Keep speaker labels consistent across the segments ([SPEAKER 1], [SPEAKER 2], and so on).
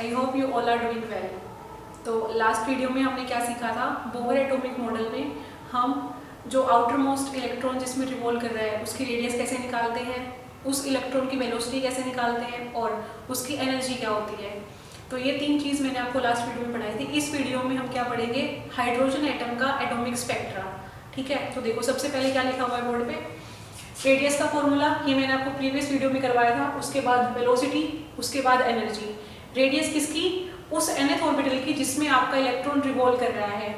[SPEAKER 1] I hope you all are doing well. तो last video में हमने क्या सीखा था, बोहर एटॉमिक मॉडल में हम जो आउटर मोस्ट इलेक्ट्रॉन जिसमें रिवॉल्व कर रहा है उसकी रेडियस कैसे निकालते हैं, उस इलेक्ट्रॉन की वेलोसिटी कैसे निकालते हैं और उसकी एनर्जी क्या होती है। तो ये तीन चीज़ मैंने आपको लास्ट वीडियो में पढ़ाई थी। इस वीडियो में हम क्या पढ़ेंगे, हाइड्रोजन एटम का एटॉमिक स्पेक्ट्रा। ठीक है, तो देखो सबसे पहले क्या लिखा हुआ है बोर्ड पे, रेडियस का फॉर्मूला ये मैंने आपको प्रीवियस वीडियो में करवाया था, उसके बाद वेलोसिटी, उसके बाद एनर्जी। रेडियस किसकी, उस nth ऑर्बिटल की जिसमें आपका इलेक्ट्रॉन रिवॉल्व कर रहा है।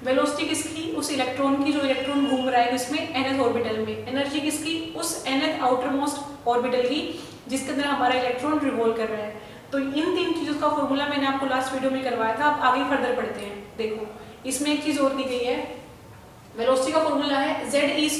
[SPEAKER 1] वेलोसिटी किसकी, उस इलेक्ट्रॉन की जो इलेक्ट्रॉन घूम रहा है उसमें nth ऑर्बिटल में। एनर्जी किसकी, उस nth आउटर मोस्ट ऑर्बिटल की जिसके अंदर हमारा इलेक्ट्रॉन रिवॉल्व कर रहा है। तो इन तीन चीजों का फॉर्मूला मैंने आपको लास्ट वीडियो में करवाया था। अब आगे फर्दर पढ़ते हैं। देखो इसमें एक चीज और दी गई है, वेलोसिटी का फॉर्मूला है ze²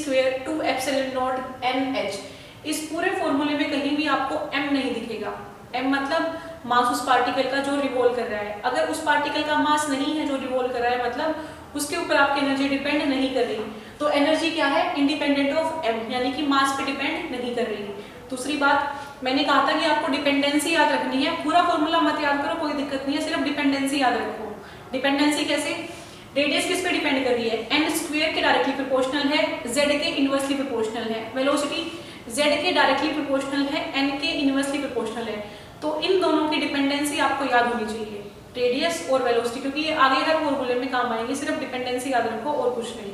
[SPEAKER 1] 2ε0 nh। इस पूरे फॉर्मूले में कहीं भी आपको m नहीं दिखेगा। m मतलब मास उस पार्टिकल का जो रिवॉल्व कर रहा है। अगर उस पार्टिकल का मास नहीं है जो रिवॉल्व कर रहा है, मतलब उसके ऊपर आपकी एनर्जी डिपेंड नहीं कर रही, तो एनर्जी क्या है, इंडिपेंडेंट ऑफ m, यानी कि मास पे डिपेंड नहीं कर रही। दूसरी बात, मैंने कहा था कि आपको डिपेंडेंसी याद रखनी है, पूरा फॉर्मूला मत याद करो, कोई दिक्कत नहीं है, सिर्फ डिपेंडेंसी याद रखो। डिपेंडेंसी कैसे, रेडियस किस पे डिपेंड कर रही है, n² के डायरेक्टली प्रोपोर्शनल है, z के इनवर्सली प्रोपोर्शनल है। वेलोसिटी z के डायरेक्टली प्रोपोर्शनल है, n के इनवर्सली प्रोपोर्शनल है। तो इन दोनों की डिपेंडेंसी आपको याद होनी चाहिए, रेडियस और वेलोसिटी, क्योंकि ये आगे हर फॉर्मूले में काम आएंगे। सिर्फ डिपेंडेंसी याद रखो और कुछ नहीं।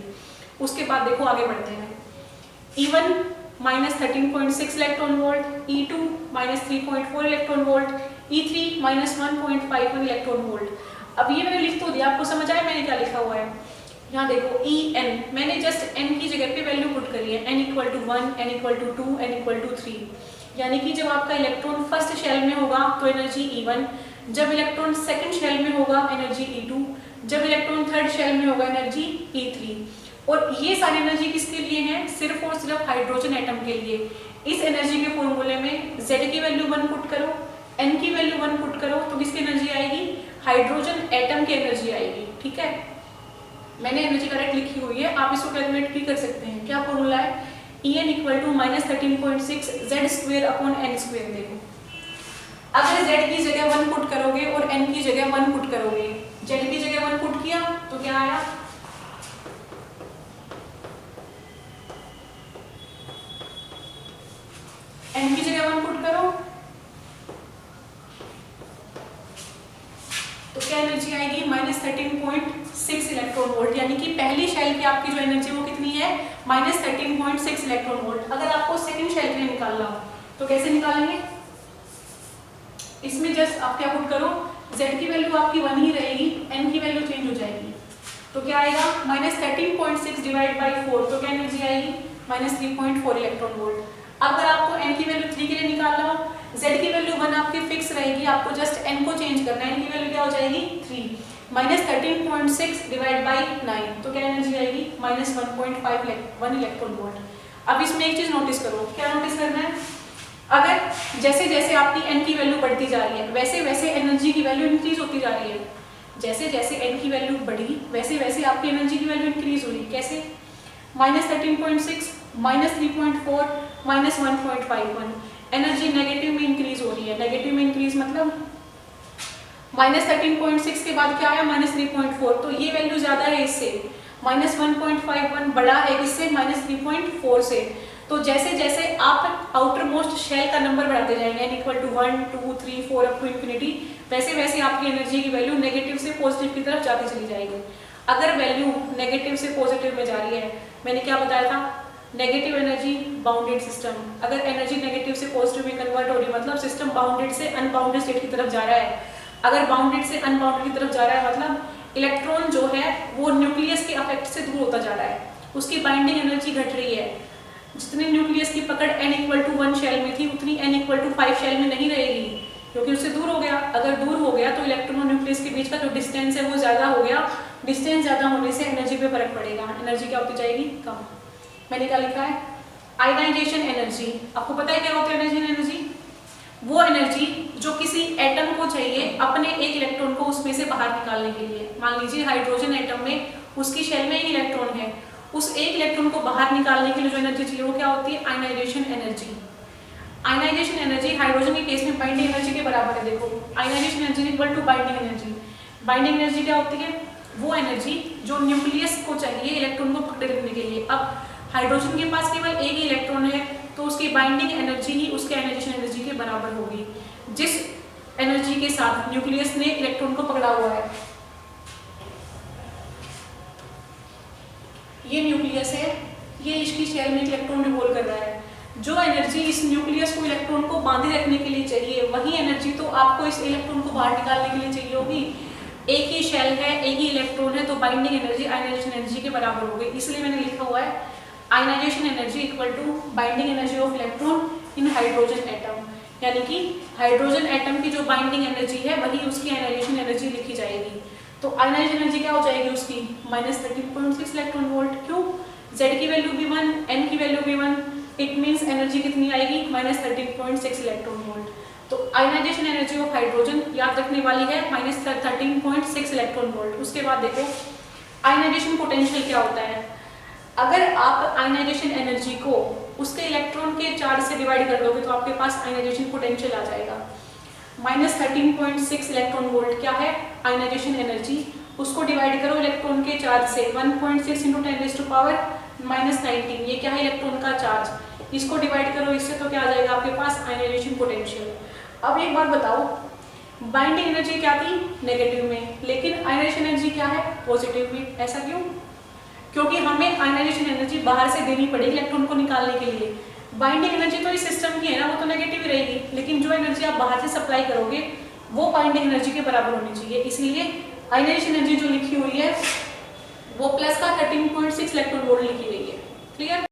[SPEAKER 1] उसके बाद देखो आगे बढ़ते हैं। E1 -13.6 electron volt, E2 -3.4 electron volt, E3 -1.51 electron volt. अब ये मैंने लिख तो दिया, आपको समझ आया मैंने क्या लिखा हुआ है। यहाँ देखो En, मैंने जस्ट n की जगह पे वैल्यू पुट करी है, n = 1, n = 2, n = 3। यानी कि जब आपका इलेक्ट्रॉन फर्स्ट शेल में होगा तो एनर्जी E1, जब इलेक्ट्रॉन सेकंड शेल में होगा एनर्जी E2, जब इलेक्ट्रॉन थर्ड शेल में होगा एनर्जी E3। और ये सारी एनर्जी किसके लिए है, सिर्फ और सिर्फ हाइड्रोजन एटम के लिए। इस एनर्जी के फॉर्मूले में Z की वैल्यू 1 पुट करो, n की वैल्यू 1 पुट करो, तो किसकी एनर्जी आएगी, हाइड्रोजन एटम की एनर्जी आएगी। ठीक है, मैंने एनर्जी करेक्ट लिखी हुई है, आप इसको कैलकुलेट भी कर सकते हैं। क्या फॉर्मूला है, En = -13.6 z² n²। देखो अगर z की जगह 1 पुट करोगे और n की जगह 1 पुट करोगे, z की जगह 1 पुट किया तो क्या आया, n की जगह 1 पुट करो तो क्या एनर्जी आएगी, -13.6 इलेक्ट्रॉन वोल्ट। यानी कि पहली शेल की आपकी जो एनर्जी वो कितनी है, -13.6 इलेक्ट्रॉन वोल्ट। अगर आपको सेकंड शेल के लिए निकालना हो तो कैसे निकालेंगे, इसमें जस्ट आप क्या पुट करो, z की वैल्यू आपकी 1 ही रहेगी, n की वैल्यू चेंज हो जाएगी, तो क्या आएगा, -13.6 / 4, तो क्या एनर्जी आएगी, -3.4 इलेक्ट्रॉन वोल्ट। अगर आपको n की वैल्यू 3 के लिए निकालना हो, z की वैल्यू 1 आपकी फिक्स रहेगी, आपको जस्ट n को चेंज करना है, n की वैल्यू क्या हो जाएगी 3, -13.6 / 9, तो क्या एनर्जी आएगी, -1.51 इलेक्ट्रॉन वोल्ट। अब इसमें एक चीज नोटिस करो, क्या नोटिस करना है, अगर जैसे जैसे आपकी n की वैल्यू बढ़ती जा रही है वैसे वैसे एनर्जी की वैल्यू इंक्रीज होती जा रही है। जैसे जैसे n की वैल्यू बढ़ी वैसे वैसे आपकी एनर्जी की वैल्यू इंक्रीज हुई। कैसे, -13.6, -3.4, -1.51, एनर्जी नेगेटिव में इंक्रीज हो रही है। नेगेटिव में इंक्रीज मतलब -13.6 के बाद क्या आया, -3.4, तो ये वैल्यू ज्यादा है इससे, -1.51 बड़ा है इससे, -3.4 से। तो जैसे जैसे आप आउटर मोस्ट शेल का नंबर बढ़ाते जाएंगे, n = 1, 2, 3, 4 अप टू इंफिनिटी, वैसे वैसे आपकी एनर्जी की वैल्यू नेगेटिव से पॉजिटिव की तरफ जाती चली जाएगी। अगर वैल्यू नेगेटिव से पॉजिटिव में जा रही है, मैंने क्या बताया था, नेगेटिव एनर्जी बाउंडेड सिस्टम। अगर एनर्जी नेगेटिव से पॉजिटिव में कन्वर्ट हो रही है मतलब सिस्टम बाउंडेड से अनबाउंडेड स्टेट की तरफ जा रहा है। अगर बाउंडेड से अनबाउंडेड की तरफ जा रहा है मतलब इलेक्ट्रॉन जो है वो न्यूक्लियस के अफेक्ट से दूर होता जा रहा है, उसकी बाइंडिंग एनर्जी घट रही है। जितनी न्यूक्लियस की पकड़ n = 1 शेल में थी उतनी n = 5 शेल में नहीं रहेगी, क्योंकि उससे दूर हो गया। अगर दूर हो गया तो इलेक्ट्रॉन और न्यूक्लियस के बीच का जो डिस्टेंस है वो ज्यादा हो गया। डिस्टेंस ज्यादा होने से एनर्जी पे फर्क पड़ेगा, एनर्जी क्या होती जाएगी, कम। मैंने क्या लिखा है, आयनाइजेशन एनर्जी। आपको पता है क्या होता है आयनाइजेशन एनर्जी, वो एनर्जी जो किसी एटम को चाहिए अपने एक इलेक्ट्रॉन को उसमें से बाहर निकालने के लिए। मान लीजिए हाइड्रोजन एटम में उसकी शेल में एक इलेक्ट्रॉन है, उस एक इलेक्ट्रॉन को बाहर निकालने के लिए जो एनर्जी चाहिए वो क्या होती है, ionization energy. Ionization energy hydrogen के केस में बाइंडिंग एनर्जी के बराबर है। देखो ionization energy equal to binding energy. Binding energy क्या होती है? वो एनर्जी जो न्यूक्लियस को चाहिए इलेक्ट्रॉन को पकड़े रखने के लिए। अब हाइड्रोजन के पास केवल एक ही इलेक्ट्रॉन है तो उसकी बाइंडिंग एनर्जी ही उसके आयनाइजेशन एनर्जी के बराबर होगी जिस एनर्जी के साथ न्यूक्लियस ने इलेक्ट्रॉन को पकड़ा हुआ है। ये न्यूक्लियस है, ये इसकी शेल में इलेक्ट्रॉन रिवॉल्व कर रहा है। जो एनर्जी इस न्यूक्लियस को इलेक्ट्रॉन को बांधे रखने के लिए चाहिए वही एनर्जी तो आपको इस इलेक्ट्रॉन को बाहर निकालने के लिए चाहिए होगी। एक ही शेल है, एक ही इलेक्ट्रॉन है, तो बाइंडिंग एनर्जी आयनाइजेशन एनर्जी के बराबर होगी। इसलिए मैंने लिखा हुआ है ionization energy equal to binding energy of electron in hydrogen atom, यानी कि हाइड्रोजन एटम की जो बाइंडिंग एनर्जी है वही उसकी आयनाइजेशन एनर्जी लिखी जाएगी। तो आयनाइजेशन एनर्जी क्या हो जाएगी उसकी? -13.6 इलेक्ट्रॉन वोल्ट। क्यों? Z की वैल्यू भी 1, N की वैल्यू भी 1, इट मीन्स एनर्जी कितनी आएगी? -13.6 इलेक्ट्रॉन वोल्ट। तो आयनाइजेशन एनर्जी ऑफ हाइड्रोजन याद रखने वाली है -13.6 इलेक्ट्रॉन वोल्ट। उसके बाद देखो आयनाइजेशन पोटेंशियल क्या होता है। अगर आप आयनाइजेशन एनर्जी को उसके इलेक्ट्रॉन के चार्ज से डिवाइड कर दोगे तो आपके पास आयनाइजेशन पोटेंशियल आ जाएगा। -13.6 इलेक्ट्रॉन वोल्ट क्या है? Ionization energy. उसको डिवाइड करो इलेक्ट्रॉन के चार्ज से, 1.6 × 10⁻⁻⁹ ये क्या है? इलेक्ट्रॉन का चार्ज। इसको डिवाइड करो इससे तो क्या आ जाएगा आपके पास? Ionization potential. अब एक बात बताओ, बाइंडिंग एनर्जी क्या थी? नेगेटिव में, लेकिन आयनाइजेशन एनर्जी क्या है? पॉजिटिव में। ऐसा क्यों? क्योंकि हमें आयनाइजेशन एनर्जी बाहर से देनी पड़ेगी इलेक्ट्रॉन को निकालने के लिए। बाइंडिंग एनर्जी तो इस सिस्टम की है ना, वो तो नेगेटिव रहेगी, लेकिन जो एनर्जी आप बाहर से सप्लाई करोगे वो बाइंडिंग एनर्जी के बराबर होनी चाहिए। इसलिए आयनाइजेशन एनर्जी जो लिखी हुई है वो प्लस का 13.6 इलेक्ट्रॉन वोल्ट लिखी गई है। क्लियर?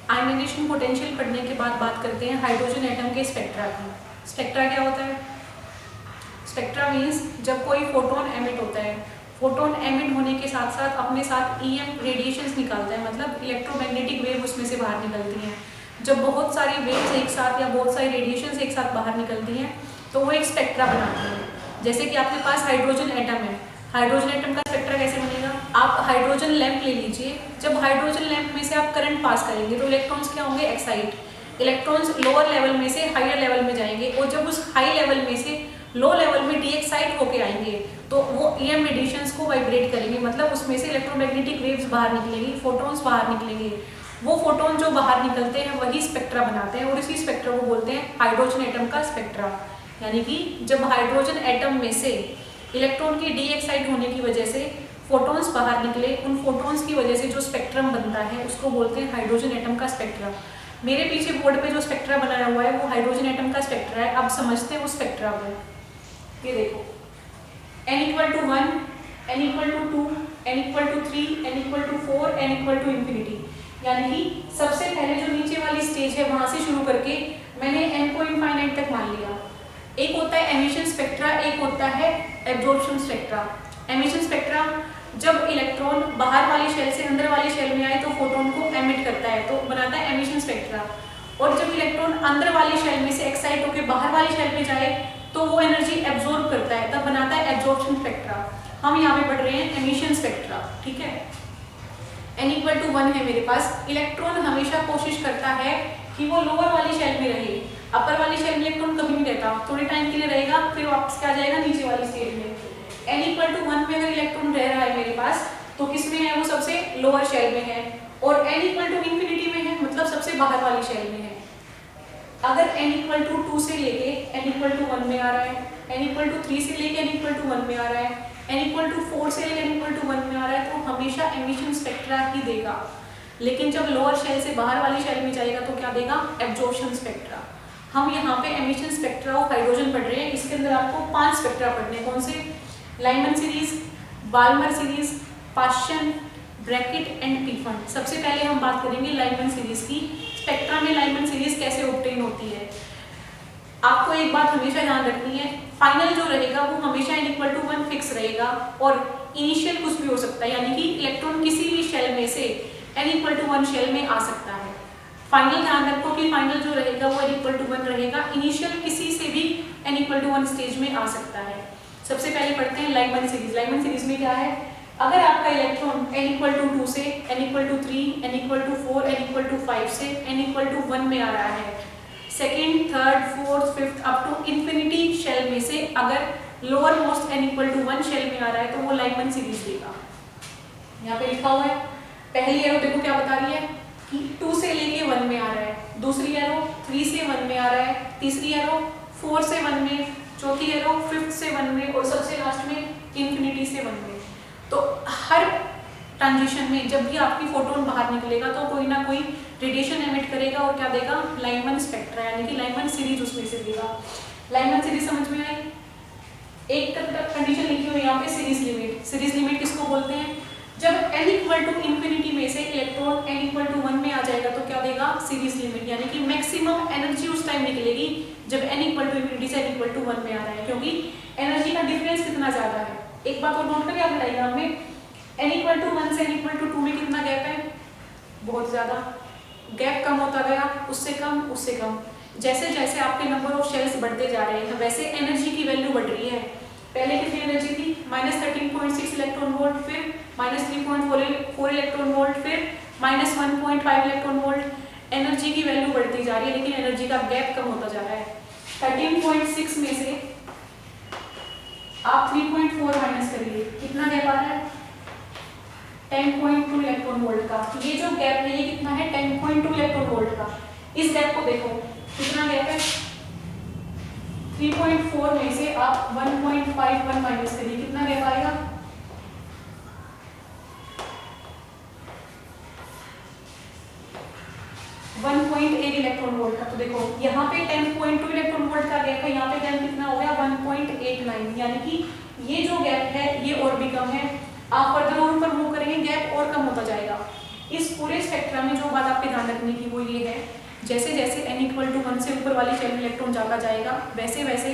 [SPEAKER 1] आयनाइजेशन पोटेंशियल पढ़ने के बाद बात करते हैं हाइड्रोजन एटम के स्पेक्ट्रा की। स्पेक्ट्रा क्या होता है? स्पेक्ट्रा मीन्स जब कोई फोटोन एमिट होता है, फोटोन एमिट होने के साथ साथ अपने साथ EM रेडिएशंस निकालता है, मतलब इलेक्ट्रोमैग्नेटिक वेव उसमें से बाहर निकलती हैं। जब बहुत सारी वेव्स एक साथ या बहुत सारी रेडिएशंस एक साथ बाहर निकलती हैं तो वो एक स्पेक्ट्रा बनाती हैं। जैसे कि आपके पास हाइड्रोजन एटम है, हाइड्रोजन एटम का स्पेक्ट्रा कैसे बनेगा? आप हाइड्रोजन लैंप ले लीजिए, जब हाइड्रोजन लैंप में से आप करंट पास करेंगे तो इलेक्ट्रॉन्स क्या होंगे? एक्साइट। इलेक्ट्रॉन्स लोअर लेवल में से हायर लेवल में जाएंगे और जब उस हाई लेवल में से लो लेवल में डीएक्साइट होके आएंगे तो वो EM रेडिएशंस को वाइब्रेट करेंगे, मतलब उसमें से इलेक्ट्रोमैग्नेटिक वेव्स बाहर निकलेंगी, फोटॉन्स बाहर निकलेंगे। वो फोटोन जो बाहर निकलते हैं वही स्पेक्ट्रा बनाते हैं और इसी स्पेक्ट्रा को बोलते हैं हाइड्रोजन एटम का स्पेक्ट्रा। यानी कि जब हाइड्रोजन एटम में से इलेक्ट्रॉन की डीएक्साइट होने की वजह से फोटॉन्स बाहर निकले, उन फोटॉन्स की वजह से जो स्पेक्ट्रम बनता है उसको बोलते हैं हाइड्रोजन एटम का स्पेक्ट्रा। मेरे पीछे बोर्ड पे जो स्पेक्ट्रा बनाया हुआ है वो हाइड्रोजन एटम का स्पेक्ट्रा है। अब समझते हैं उस स्पेक्ट्रा को। ये देखो n = 1, n = 2, n = 3, n = 4, n = infinity। यानी कि सबसे पहले जो नीचे वाली स्टेज है वहां से शुरू करके मैंने n को इनफाइनाइट तक मान लिया। एक होता है एमिशन स्पेक्ट्रा, एक होता है एब्जॉर्प्शन स्पेक्ट्रा। एमिशन स्पेक्ट्रा जब इलेक्ट्रॉन बाहर वाली शेल से अंदर वाली शेल में आए तो फोटोन को एमिट करता है तो बनाता है एमिशन स्पेक्ट्रा। और जब इलेक्ट्रॉन अंदर वाली शेल में से एक्साइट होकर बाहर वाली शेल में जाए तो वो एनर्जी एब्जॉर्ब करता है, तब बनाता है एब्जॉर्प्शन स्पेक्ट्रा। हम यहाँ पे पढ़ रहे हैं एमिशन स्पेक्ट्रा। ठीक है, n = 1 है मेरे पास। इलेक्ट्रॉन हमेशा कोशिश करता है कि वो लोअर वाली शेल में रहे, अपर वाली शेल में इलेक्ट्रॉन कभी नहीं रहता, थोड़े टाइम के लिए रहेगा फिर वापस क्या जाएगा नीचे वाली स्टेज में। n = 1 में अगर इलेक्ट्रॉन रह रहा है मेरे पास तो किस में है? वो सबसे लोअर शेल में है। और n = infinity में है, मतलब सबसे बाहर वाली शेल में है। अगर n = 2 से लेके n = 1 में आ रहा है, n = 3 से लेके n = 1 में आ रहा है, n = 4 से लेके n = 1 में आ रहा है, तो हमेशा एमिशन स्पेक्ट्रा ही देगा। लेकिन जब लोअर शेल से बाहर वाली शेल में जाएगा तो क्या देगा? Absorption spectra. हम यहाँ पे एमिशन स्पेक्ट्रा ऑफ हाइड्रोजन पढ़ रहे हैं। इसके अंदर आपको 5 स्पेक्ट्रा पढ़ने हैं। कौन से? Lyman series, Balmer series, Paschen, Brackett and Pfund. सबसे पहले हम बात करेंगे लाइमन सीरीज की। स्पेक्ट्रा में लाइमन सीरीज कैसे ऑब्टेन होती है? आपको एक बात हमेशा ध्यान रखनी है, फाइनल जो रहेगा वो हमेशा n = 1 फिक्स रहेगा और इनिशियल कुछ भी हो सकता है, यानी कि इलेक्ट्रॉन किसी भी शेल में से n = 1 शेल में आ सकता है। फाइनल ध्यान रखो कि फाइनल जो रहेगा वो n = 1 रहेगा, इनिशियल किसी से भी n = 1 स्टेज में आ सकता है। सबसे पहले पढ़ते हैं लाइमन सीरीज। लाइमन सीरीज में क्या है? अगर आपका इलेक्ट्रॉन n = 2 से n = 3, n equal to 4 n equal to 5 से n इक्वल टू 1 में आ रहा है, second third fourth fifth up to infinity shell में से अगर lower most n equal to 1 shell में आ रहा है तो वो लाइमन सीरीज देगा। यहाँ पे लिखा हुआ है, पहली एरो देखो क्या बता रही है कि 2 से लेके 1 में आ रहा है, दूसरी एरो 3 से 1 में आ रहा है, तीसरी एरो 4 से 1 में, चौथी एरो 5th से 1 में और सबसे लास्ट में इंफिनिटी से 1 में। तो हर ट्रांजिशन में जब भी आपकी फोटोन बाहर निकलेगा तो कोई ना कोई रेडिएशन एमिट करेगा और क्या देगा, लाइमन स्पेक्ट्रा यानी कि लाइमन सीरीज उसमें से देगा। लाइमन सीरीज समझ में आई? एक कंडीशन लिखी हुई यहाँ पे सीरीज लिमिट। सीरीज लिमिट किसको बोलते हैं? जब n इक्वल टू इंफिनिटी में से इलेक्ट्रॉन n इक्वल टू 1 में आ जाएगा तो क्या देगा, सीरीज लिमिट, यानी कि मैक्सिमम एनर्जी उस टाइम निकलेगी जब n इक्वल टू इंफिनिटी से n इक्वल टू 1 में आ रहा है, क्योंकि एनर्जी का डिफरेंस कितना ज्यादा है। एक बात और नोट करिए आप डायग्राम में, n इक्वल टू 1 से n इक्वल टू 2 में कितना गैप है, बहुत ज्यादा। गैप कम होता गया, उससे कम उससे कम, जैसे जैसे आपके नंबर ऑफ शेल्स बढ़ते जा रहे हैं वैसे एनर्जी की वैल्यू बढ़ रही है। पहले कितनी एनर्जी थी, -13.6 इलेक्ट्रॉन वोल्ट, फिर -3.4 इलेक्ट्रॉन वोल्ट, फिर -1.5 इलेक्ट्रॉन वोल्ट। एनर्जी की वैल्यू बढ़ती जा रही है लेकिन एनर्जी का गैप कम होता जा रहा है। 13.6 में से आप 3.4 माइनस करिए, कितना गैप आ रहा है, 10.2 इलेक्ट्रॉन वोल्ट का। ये जो गैप है ये कितना है, 10.2 इलेक्ट्रॉन वोल्ट का। इस गैप को देखो कितना गैप है, 3.4 में से आप 1.51 माइनस करिए, कितना गैप आएगा, 1.8 इलेक्ट्रॉन वोल्ट का। तो देखो यहाँ पे 10.2 इलेक्ट्रॉन वोल्ट का गैप है, यहाँ पे गैप कितना हो गया, 1.89, यानी कि ये जो गैप है ये और भी कम है। आप फर्दर और ऊपर मूव करेंगे गैप और कम होता जाएगा। इस पूरे स्पेक्ट्रम में जो बात आपके ध्यान रखने की वो ये है, जैसे जैसे n इक्वल टू 1 से ऊपर वाली शेल में इलेक्ट्रॉन जाता जाएगा वैसे वैसे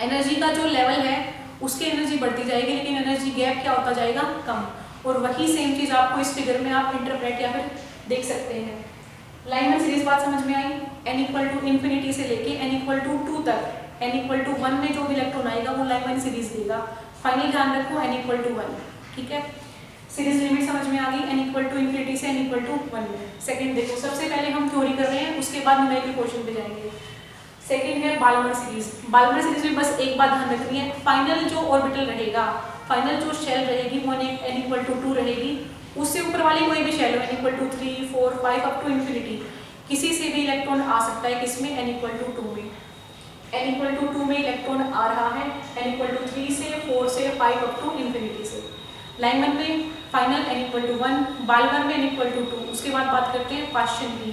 [SPEAKER 1] एनर्जी का जो लेवल है उसकी एनर्जी बढ़ती जाएगी लेकिन एनर्जी गैप क्या होता जाएगा, कम। और वही सेम चीज आपको इस फिगर में आप इंटरप्रेट या फिर देख सकते हैं। लाइमन सीरीज बात समझ में आई? n इक्वल टू इंफिनिटी से लेके n इक्वल टू 2 तक, n इक्वल टू 1 में जो भी इलेक्ट्रॉन आएगा वो लाइमन सीरीज देगा। फाइनल ध्यान रखो n इक्वल टू 1, ठीक है। सीरीज लिमिट समझ में आ गई, n इक्वल टू इंफिनिटी से n इक्वल टू 1 में। सेकंड देखो, सबसे पहले हम थ्योरी कर रहे हैं उसके बाद न्यूमेरिकल क्वेश्चन पे जाएंगे। सेकंड है बाल्मर सीरीज। बाल्मर सीरीज में बस एक बात ध्यान रखनी है, फाइनल जो ऑर्बिटल रहेगा, फाइनल जो शेल रहेगी वो n इक्वल टू 2 रहेगी। उससे ऊपर वाली कोई भी शेल हो n equal to 3, 4, 5 up to infinity, किसी से भी इलेक्ट्रॉन आ सकता है किसमें, n इक्वल टू 2 में। n इक्वल टू 2 में इलेक्ट्रॉन आ रहा है, n इक्वल टू 3 से 4 से 5 अप टू इंफिनिटी से। लाइमन में final n equal to 1, Balmer में n इक्वल टू 2। उसके बाद बात करते हैं पार्शियल की।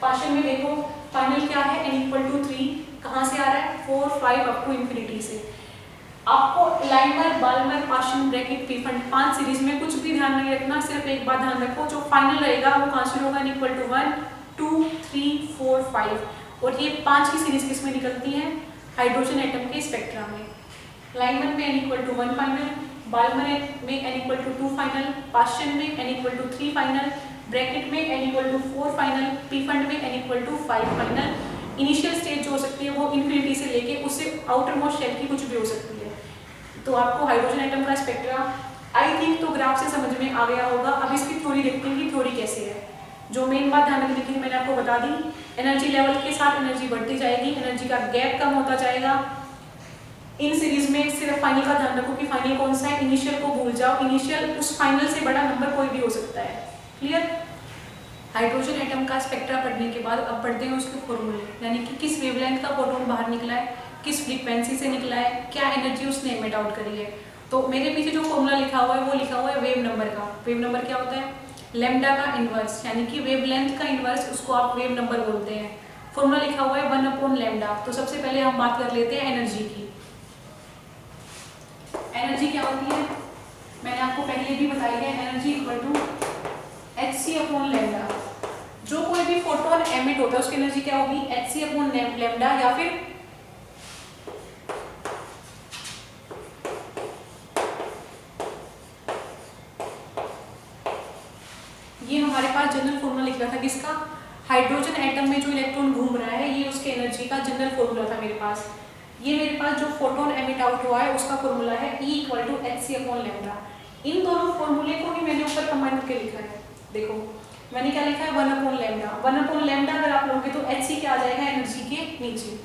[SPEAKER 1] पार्शियल में देखो फाइनल क्या है, n इक्वल टू 3, कहाँ से आ रहा है, 4, 5 अप टू इंफिनिटी से। आपको लाइमर, बाल्मर, पार्शियल, ब्रैकेट, पीफंड 5 सीरीज में कुछ भी ध्यान नहीं रखना, सिर्फ एक बात ध्यान रखो, जो फाइनल रहेगा वो कहाँ से होगा, n इक्वल टू 1, 2, 3, 4, 5। और ये 5 की सीरीज किस में निकलती है, हाइड्रोजन एटम के स्पेक्ट्रा में। लाइमन में n equal to 1 final, Balmer में n इक्वल टू 2 फाइनल, पार्शियल में n equal to 3 final, Brackett में n equal to 4 final, Pfund में n equal to 5 final. Initial stage जो हो सकती है वो इंफिनिटी से लेके उससे आउटर मोस्ट शेल की कुछ भी हो सकती है। तो आपको हाइड्रोजन एटम का स्पेक्ट्रा आई थिंक तो ग्राफ से समझ में आ गया होगा। अब इसकी थ्योरी देखते हैं कि थ्योरी कैसे है। जो मेन बात ध्यान रखने की मैंने आपको बता दी, एनर्जी लेवल के साथ एनर्जी बढ़ती जाएगी, एनर्जी का गैप कम होता जाएगा। इन सीरीज में सिर्फ फाइनल का ध्यान रखो कि फाइनल कौन सा है, इनिशियल को भूल जाओ, इनिशियल उस फाइनल से बड़ा नंबर कोई भी हो सकता है। क्लियर? हाइड्रोजन एटम का स्पेक्ट्रा पढ़ने के बाद अब पढ़ते हैं उसके फॉर्मूले, यानी कि किस वेवलेंथ का फोटोन बाहर निकला है, किस फ्रीक्वेंसी से निकला है, क्या एनर्जी उसने एमिट आउट करी है। तो मेरे पीछे जो फॉर्मूला लिखा हुआ है वो लिखा हुआ है वेव नंबर का। वेव नंबर क्या होता है, लैम्डा का इनवर्स, यानी कि वेवलेंथ का इनवर्स, उसको आप वेव नंबर बोलते हैं। फॉर्मूला लिखा हुआ है 1/लैम्डा। तो सबसे पहले हम बात कर लेते हैं एनर्जी की। एनर्जी क्या होती है, मैंने आपको पहले भी बताई है, एनर्जी इक्वल टू hc/लैम्डा। जो कोई भी फोटोन एमिट होता है उसकी एनर्जी क्या होगी, hc/लैम्डा, या फिर ये हमारे पास जनरल फॉर्मूला लिख रहा था किसका, हाइड्रोजन एटम में जो इलेक्ट्रॉन घूम रहा है ये उसके एनर्जी का जनरल फॉर्मूला था मेरे पास। ये मेरे पास जो फोटोन एमिट आउट हुआ है उसका फॉर्मूला है E = hc/लैम्डा। इन दोनों फॉर्मूले को ही मैंने ऊपर कंबाइन करके लिखा है। देखो मैंने क्या लिखा है 1/λ। 1/λ अगर आप लोगे तो Hc क्या आ जाएगा एनर्जी के नीचे।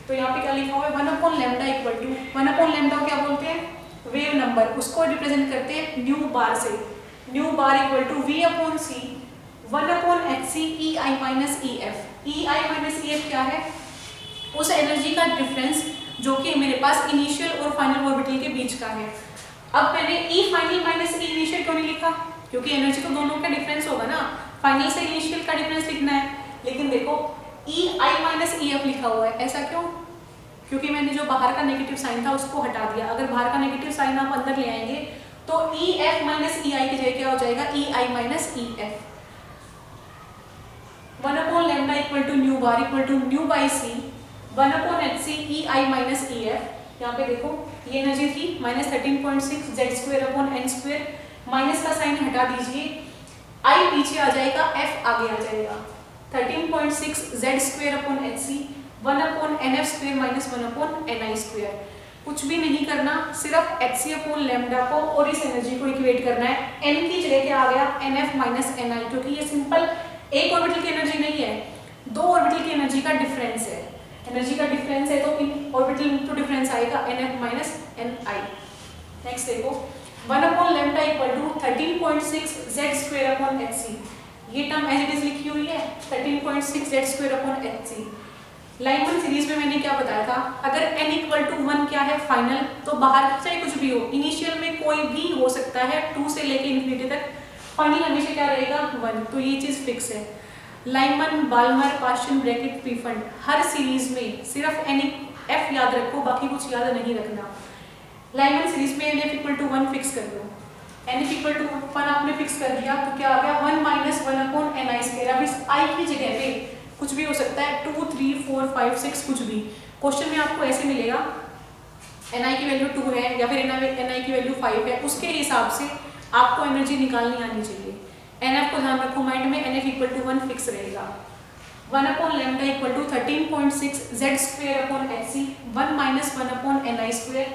[SPEAKER 1] तो यहाँ पे क्या लिखा हुआ है 1/λ इक्वल टू 1/λ क्या बोलते हैं वेव नंबर, उसको रिप्रेजेंट करते हैं न्यू बार से। Nu bar equal to V/c 1/hc EI minus EF। EI minus EF क्या है उस एनर्जी का डिफरेंस जो कि मेरे पास इनिशियल और फाइनल ऑर्बिटल के बीच का है। अब मैंने E final minus E initial क्यों नहीं लिखा, क्योंकि एनर्जी तो दोनों का डिफरेंस होगा ना, फाइनल से इनिशियल का डिफरेंस लिखना है। लेकिन देखो EI माइनस EF लिखा हुआ है, ऐसा क्यों? क्योंकि मैंने जो बाहर का नेगेटिव साइन था उसको हटा दिया। अगर बाहर का नेगेटिव साइन आप अंदर ले आएंगे तो EF माइनस EI की जगह क्या हो जाएगा EI minus EF। 1/λ equal to nu bar equal to nu by C 1/hc EI minus EF। यहाँ पे देखो ये एनर्जी थी -13.6 Z²/n²। माइनस का साइन हटा दीजिए, I पीछे आ जाएगा, F आगे आ जाएगा। 13.6 Z²/hc 1/nf² माइनस 1/ni²। कुछ भी नहीं करना, सिर्फ hc/λ को और इस एनर्जी को इक्वेट करना है। n की जगह क्या आ गया nf माइनस ni, क्योंकि ये सिंपल एक ऑर्बिटल की एनर्जी नहीं है, दो ऑर्बिटल की एनर्जी का डिफरेंस है। एनर्जी का डिफरेंस है तो इन ऑर्बिटल तो डिफरेंस आएगा nf माइनस ni। नेक्स्ट देखो 1/λ इक्वल टू 13.6 Z²/hc। ये टर्म एज इट इज लिखी हुई है 13.6 Z²/hc। लाइमन सीरीज में मैंने क्या बताया था, अगर n इक्वल टू 1 क्या है फाइनल, तो बाहर चाहे कुछ भी हो, इनिशियल में कोई भी हो सकता है 2 से लेके इन्फिनिटी तक, फाइनल हमेशा क्या रहेगा 1। तो ये चीज फिक्स है। Lyman, Balmer, Paschen, Brackett, Pfund, हर सीरीज में सिर्फ NF याद रखो, बाकी कुछ याद नहीं रखना। लाइमन सीरीज में NF इक्वल टू 1 फिक्स कर दो। NF इक्वल टू 1 आपने फिक्स कर दिया तो क्या आ गया 1 माइनस 1/ni²। अब इस I की जगह पे कुछ भी हो सकता है 2, 3, 4, 5, 6 कुछ भी। क्वेश्चन में आपको ऐसे मिलेगा Ni की वैल्यू 2 है या फिर Ni की वैल्यू 5 है, उसके हिसाब से आपको एनर्जी निकालनी आनी चाहिए। NF को ध्यान रखो माइंड में, NF इक्वल टू 1 फिक्स रहेगा। 1/λ equal to 13.6 Z²/hc 1 minus 1/ni²।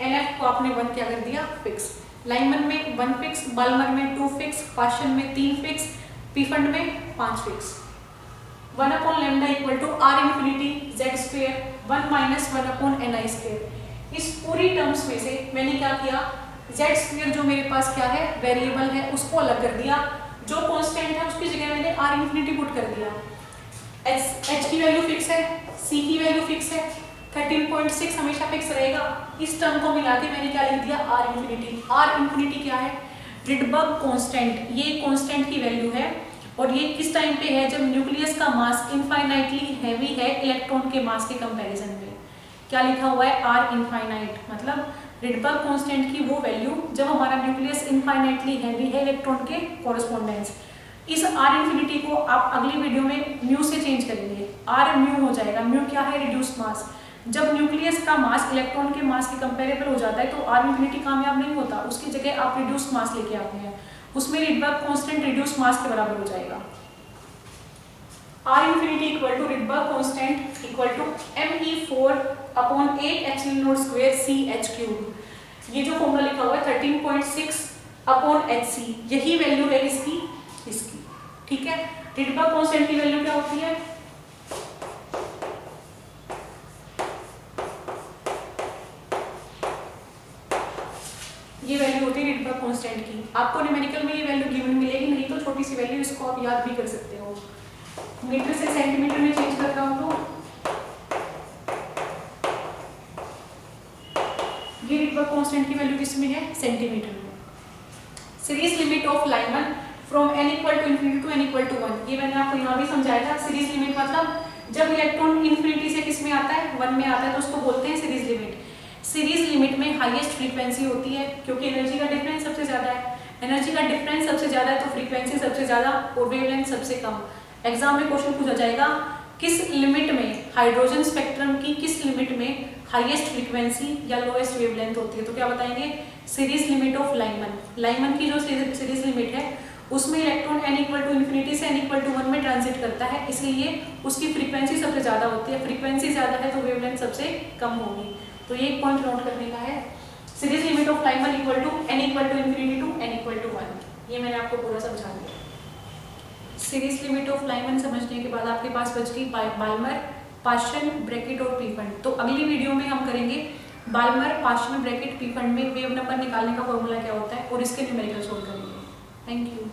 [SPEAKER 1] NF को आपने 1 क्या कर दिया फिक्स। लाइमन में 1 फिक्स, बाल्मर में 2 फिक्स, पास्चन में 3 फिक्स, पीफंड में 5 fix. 1/λ equal to R∞ Z², 1 minus 1/ni²। इस पूरी टर्म्स में से मैंने क्या किया, Z² जो मेरे पास क्या है वेरिएबल है उसको अलग कर दिया, जो कांस्टेंट है उसकी जगह मैंने R∞ पुट कर दिया। H की वैल्यू फिक्स है, C की वैल्यू फिक्स है, 13.6 हमेशा फिक्स रहेगा। इस टर्म को मिला के मैंने क्या लिख दिया R∞। R∞ क्या है रिडबर्ग कांस्टेंट, ये कांस्टेंट की वैल्यू है और ये किस टाइम पे है जब न्यूक्लियस का मास इनफाइनाइटली हैवी है इलेक्ट्रॉन के मास के कंपैरिजन में। क्या लिखा हुआ है R इनफाइनाइट, मतलब रिडबर्ग कांस्टेंट की वो वैल्यू जब हमारा न्यूक्लियस इनफाइनाइटली हैवी है इलेक्ट्रॉन के कोरस्पोंडेंस। इस R∞ को आप अगली वीडियो में म्यू से चेंज करेंगे, R म्यू हो जाएगा। म्यू क्या है रिड्यूस्ड मास, जब न्यूक्लियस का मास इलेक्ट्रॉन के मास के कंपेरेबल हो जाता है तो R∞ कामयाब नहीं होता, उसकी जगह आप रिड्यूस्ड मास लेके आते हैं, उसमें रिडबर्ग कांस्टेंट रिड्यूस्ड मास के बराबर हो जाएगा। R∞ equal to Rydberg constant equal to me4/8 CH3। ये जो फॉर्मूला लिखा हुआ है 13.6/hc, यही वैल्यू है इसकी, ठीक है। रिडबर्ग कांस्टेंट की वैल्यू क्या होती है, ये वैल्यू होती है रिडबर्ग कांस्टेंट की। आपको न्यूमेरिकल में ये वैल्यू गिवन मिलेगी, नहीं तो छोटी सी वैल्यू, इसको आप याद भी कर सकते हो। मीटर से सेंटीमीटर में चेंज कर रहा हूं तो ये रिडबर्ग कांस्टेंट की वैल्यू किस में है सेंटीमीटर में। Series limit of Lyman from n equal to infinity to n equal to 1, ये मैंने आपको यहाँ भी समझाया था। सीरीज लिमिट मतलब जब इलेक्ट्रॉन इन्फिनिटी से किस में आता है 1 में आता है तो उसको बोलते हैं सीरीज लिमिट। सीरीज लिमिट में हाईएस्ट फ्रीक्वेंसी होती है क्योंकि एनर्जी का डिफरेंस सबसे ज्यादा है। एनर्जी का डिफरेंस सबसे ज्यादा है तो फ्रीक्वेंसी सबसे ज्यादा और वेवलेंथ सबसे कम। एग्जाम में क्वेश्चन पूछा जाएगा किस लिमिट में हाइड्रोजन स्पेक्ट्रम की किस लिमिट में हाईएस्ट फ्रीक्वेंसी या लोएस्ट वेवलेंथ होती है, तो क्या बताएंगे series limit of Lyman. Lyman की जो सीरीज लिमिट है उसमें electron n equal to infinity से n इक्वल टू 1 में ट्रांजिट करता है, इसलिए उसकी फ्रीक्वेंसी सबसे ज्यादा होती है। फ्रीक्वेंसी ज्यादा है तो वेवलेंथ सबसे कम होगी, तो ये एक पॉइंट नोट करने का है। Series limit of Lyman equal to n equal to infinity to n equal to 1, ये मैंने आपको पूरा समझा दिया। सीरीज लिमिट ऑफ लाइमन समझने के बाद आपके पास बच गई बाल्मर, पाश्चन, ब्रैकेट और पी फंड। तो अगली वीडियो में हम करेंगे Balmer, Paschen, Brackett, Pfund में वेव नंबर निकालने का फॉर्मूला क्या होता है और इसके न्यूमेरिकल सोल्व करेंगे। Thank you.